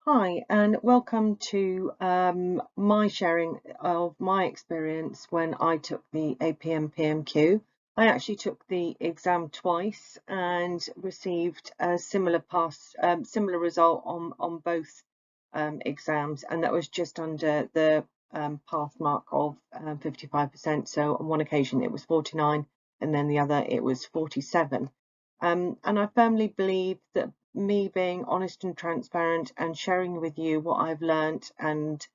Hi, and welcome to my sharing of my experience when I took the APM PMQ. I actually took the exam twice and received a similar result on both exams, and that was just under the pass mark of 55%. So on one occasion it was 49, and then the other it was 47. And I firmly believe that me being honest and transparent and sharing with you what I've learnt and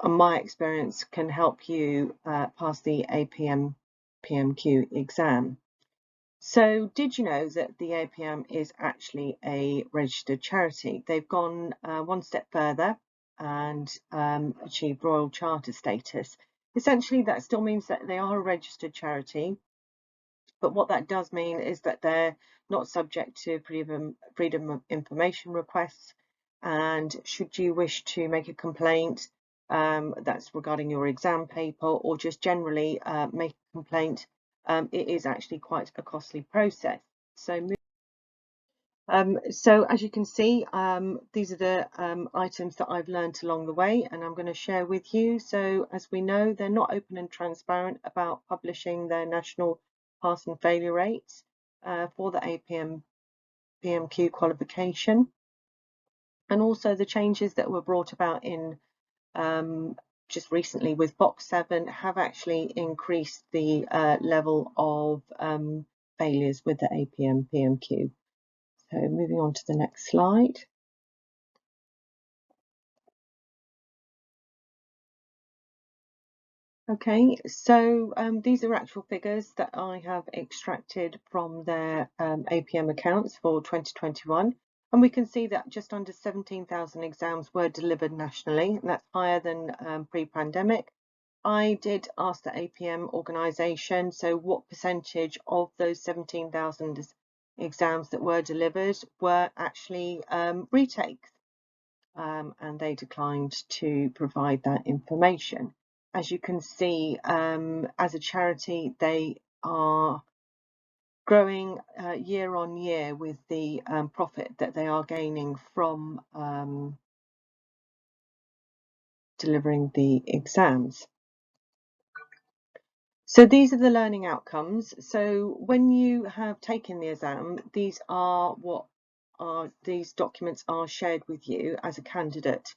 my experience can help you pass the APM PMQ exam. So did you know that the APM is actually a registered charity? They've gone one step further and achieved Royal Charter status. Essentially, that still means that they are a registered charity, but what that does mean is that they're not subject to freedom of information requests. And should you wish to make a complaint that's regarding your exam paper, or just generally make a complaint, it is actually quite a costly process. So as you can see, these are the items that I've learned along the way, and I'm going to share with you. So as we know, they're not open and transparent about publishing their national pass and failure rates for the APM PMQ qualification, and also the changes that were brought about in just recently with Box 7 have actually increased the level of failures with the APM PMQ. So moving on to the next slide. Okay, so these are actual figures that I have extracted from their APM accounts for 2021, and we can see that just under 17,000 exams were delivered nationally, and that's higher than pre-pandemic. I did ask the APM organisation, so what percentage of those 17,000 exams that were delivered were actually retakes, and they declined to provide that information. As you can see, as a charity, they are growing year on year with the profit that they are gaining from delivering the exams. So these are the learning outcomes. So when you have taken the exam, these documents are shared with you as a candidate.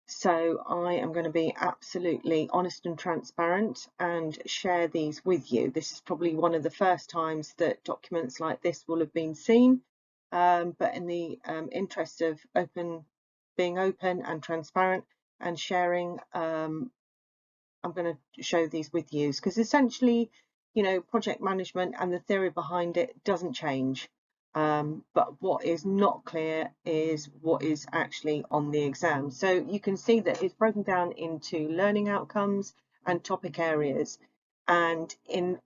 So I am going to be absolutely honest and transparent and share these with you. This is probably one of the first times that documents like this will have been seen, but in the interest of being open and transparent and sharing, I'm going to show these with you, because essentially, you know, project management and the theory behind it doesn't change. But what is not clear is what is actually on the exam. So you can see that it's broken down into learning outcomes and topic areas. And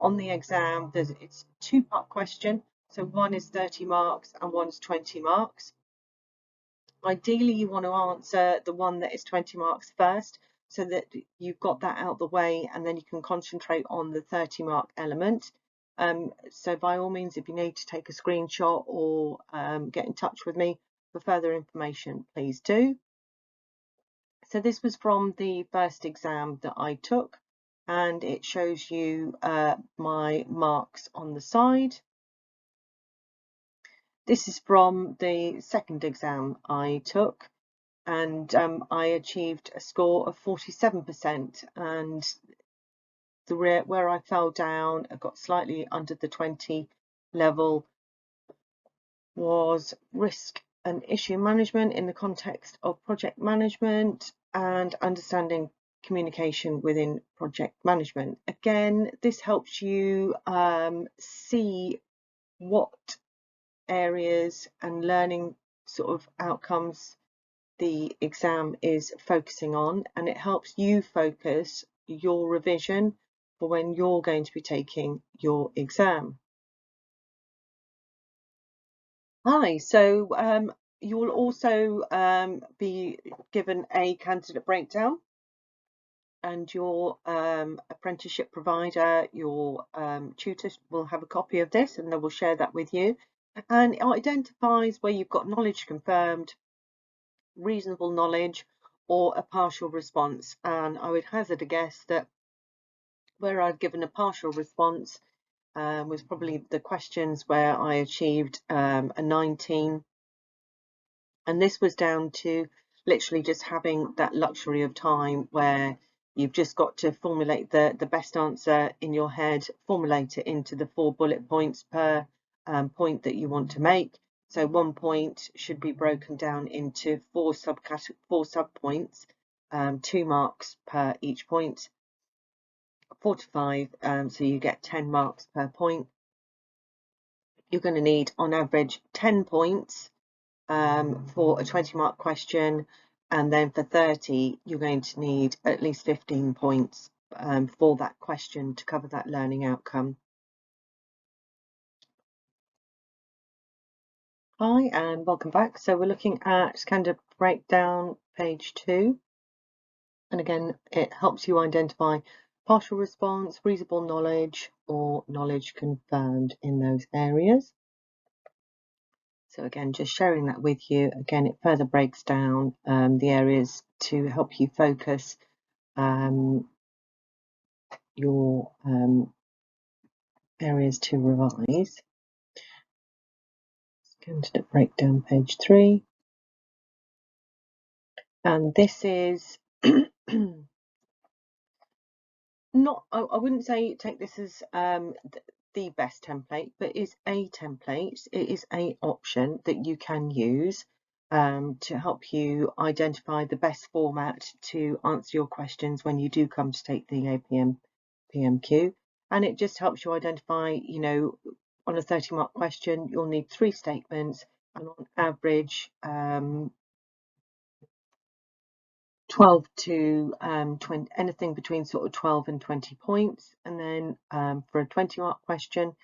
on the exam, it's a two-part question. So one is 30 marks and one's 20 marks. Ideally, you want to answer the one that is 20 marks first, so that you've got that out the way, and then you can concentrate on the 30 mark element. So by all means, if you need to take a screenshot or get in touch with me for further information, please do. So this was from the first exam that I took, and it shows you my marks on the side. This is from the second exam I took, and I achieved a score of 47%, and where I fell down, I got slightly under the 20 level, was risk and issue management in the context of project management and understanding communication within project management. Again, this helps you see what areas and learning sort of outcomes the exam is focusing on, and it helps you focus your revision for when you're going to be taking your exam. Hi, so you will also be given a candidate breakdown, and your apprenticeship provider, your tutor, will have a copy of this, and they will share that with you. And it identifies where you've got knowledge confirmed, reasonable knowledge, or a partial response. And I would hazard a guess that where I've given a partial response was probably the questions where I achieved a 19. And this was down to literally just having that luxury of time where you've just got to formulate the best answer in your head, formulate it into the 4 bullet points per point that you want to make. So 1 point should be broken down into 4 sub points, 2 marks per each point, 4 to 5, so you get 10 marks per point. You're going to need on average 10 points for a 20-mark question, and then for 30 you're going to need at least 15 points for that question to cover that learning outcome. Hi and welcome back. So we're looking at candidate breakdown, page 2, and again it helps you identify partial response, reasonable knowledge, or knowledge confirmed in those areas. So again, just sharing that with you. Again, it further breaks down the areas to help you focus your areas to revise. Candidate breakdown, page 3. And this is not, I wouldn't say take this as the best template, but is a template. It is an option that you can use to help you identify the best format to answer your questions when you do come to take the APM PMQ. And it just helps you identify, you know, on a 30-mark question, you'll need 3 statements, and on average, 12 to 20, anything between sort of 12 and 20 points. And then for a 20-mark question,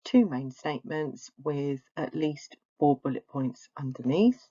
2 main statements with at least 4 bullet points underneath.